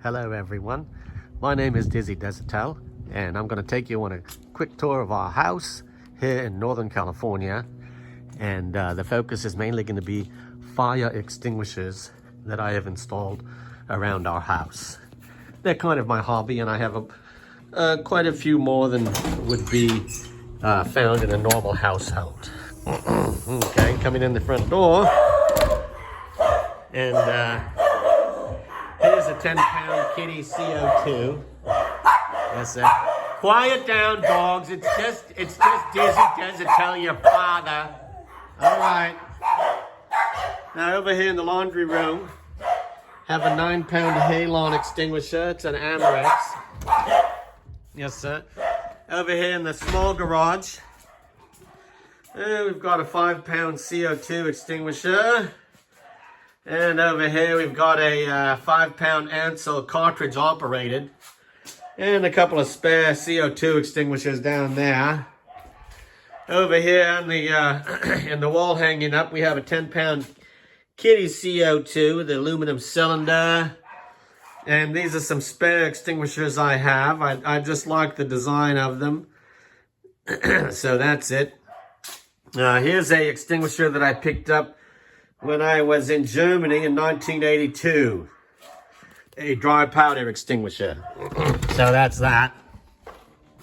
Hello everyone, my name is Dezatell and I'm going to take you on a quick tour of our house here in Northern California, and the focus is mainly going to be fire extinguishers that I have installed around our house. They're kind of my hobby, and I have quite a few more than would be found in a normal household. Okay, coming in the front door, and here's a 10-pound kitty CO2. Yes, sir. Quiet down, dogs. It's just Dezatell, your father. All right. Now over here in the laundry room, have a 9-pound halon extinguisher. It's an Amerex. Yes, sir. Over here in the small garage, we've got a 5-pound CO2 extinguisher. And over here we've got a 5-pound Ansel cartridge operated. And a couple of spare CO2 extinguishers down there. Over here on the in the wall hanging up, we have a 10-pound kitty CO2 with the aluminum cylinder. And these are some spare extinguishers I have. I just like the design of them. So that's it. Here's a extinguisher that I picked up when I was in Germany in 1982. A dry powder extinguisher. So that's that.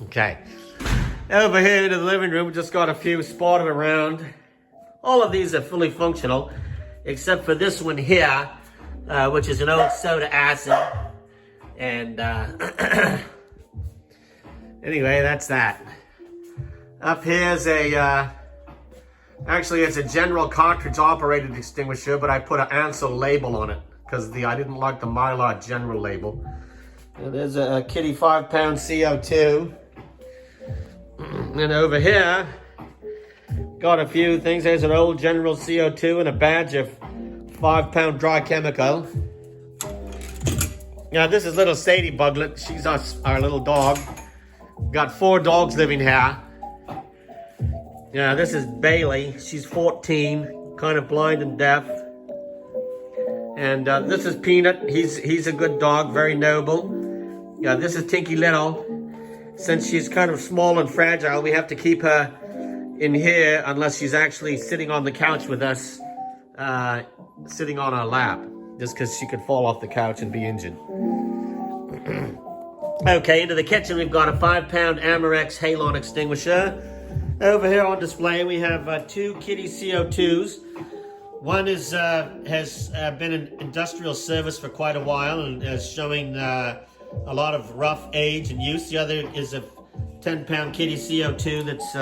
Okay. Over here to the living room, we just got a few spotted around. All of these are fully functional, except for this one here, which is an old soda acid. And anyway, that's that. Up here's a, actually it's a general cartridge operated extinguisher, but I put an Ansel label on it because I didn't like the Mylar general label. And there's a kitty 5-pound CO2. And over here, got a few things. There's an old general CO2 and a badge of 5-pound dry chemical. Now this is little Sadie Buglet. She's our little dog. Got 4 dogs living here. Yeah, this is Bailey. She's 14, kind of blind and deaf. And this is Peanut. He's a good dog, very noble. Yeah, this is Tinky Little. Since she's kind of small and fragile, we have to keep her in here unless she's actually sitting on the couch with us, sitting on our lap, just because she could fall off the couch and be injured. Okay, into the kitchen we've got a 5-pound Amerex halon extinguisher. Over here on display we have 2 kitty CO2s. One is has been in industrial service for quite a while and is showing a lot of rough age and use. The other is a 10-pound kitty CO2 that's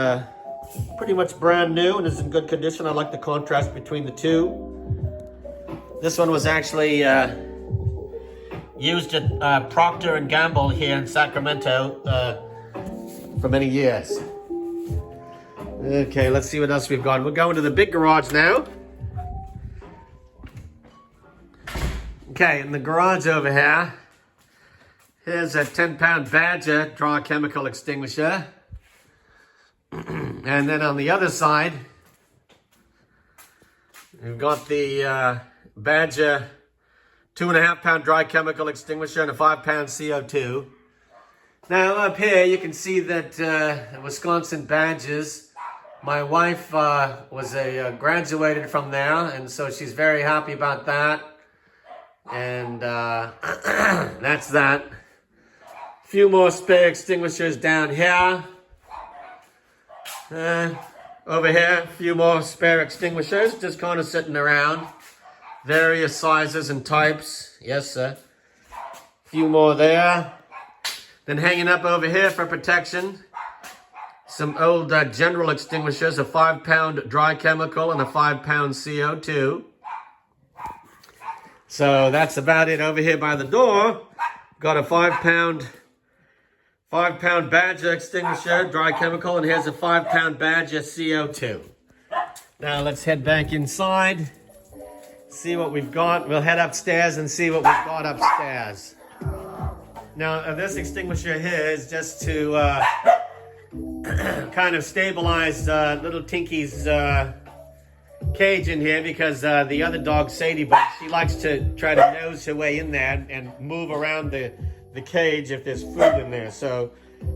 pretty much brand new and is in good condition. I like the contrast between the two. This one was actually used at Procter & Gamble here in Sacramento for many years. Okay, let's see what else we've got. We're going to the big garage now. Okay, in the garage over here, here's a 10-pound Badger dry chemical extinguisher. And then on the other side, we've got the Badger 2.5-pound dry chemical extinguisher and a 5-pound CO2. Now up here you can see that Wisconsin Badgers. My wife was graduated from there, and so she's very happy about that. And that's that. A few more spare extinguishers down here. Over here, a few more spare extinguishers, just kind of sitting around. Various sizes and types. Yes, sir. A few more there. Then hanging up over here for protection, some old general extinguishers, a 5-pound dry chemical and a 5-pound CO2. So that's about it. Over here by the door, got a 5-pound Badger extinguisher, dry chemical, and here's a 5-pound Badger CO2. Now let's head back inside, see what we've got. We'll head upstairs and see what we've got upstairs. Now this extinguisher here is just to kind of stabilize little Tinky's cage in here, because the other dog, Sadie Bug, she She likes to try to nose her way in there and move around the cage if there's food in there. So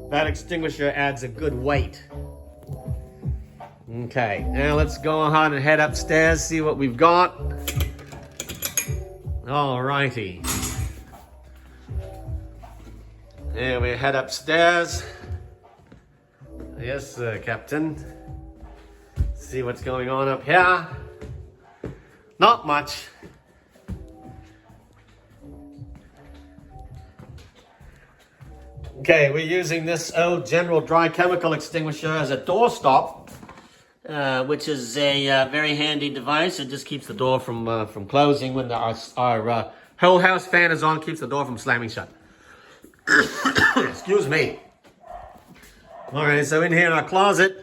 that extinguisher adds a good weight. Okay, now let's go ahead and head upstairs, see what we've got. All righty. And we head upstairs. Yes, Captain. See what's going on up here. Not much. Okay, we're using this old General Dry Chemical Extinguisher as a doorstop, which is a very handy device. It just keeps the door from closing when our whole house fan is on, keeps the door from slamming shut. Excuse me. All right, so in here in our closet,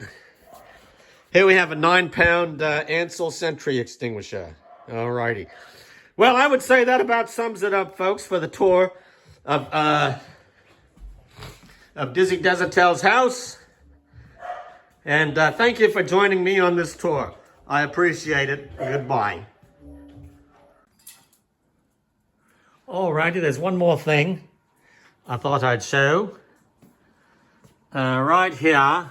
here we have a 9-pound Ansel Sentry extinguisher. All righty. Well, I would say that about sums it up, folks, for the tour of Dizzy Dezatell's house. And thank you for joining me on this tour. I appreciate it. Goodbye. All righty, there's one more thing I thought I'd show. Right here,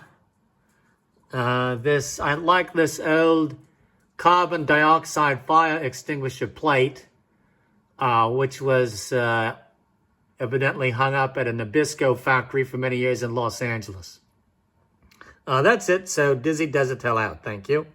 I like this old carbon dioxide fire extinguisher plate, which was evidently hung up at a Nabisco factory for many years in Los Angeles. That's it. So Dizzy Dezatell out. Thank you.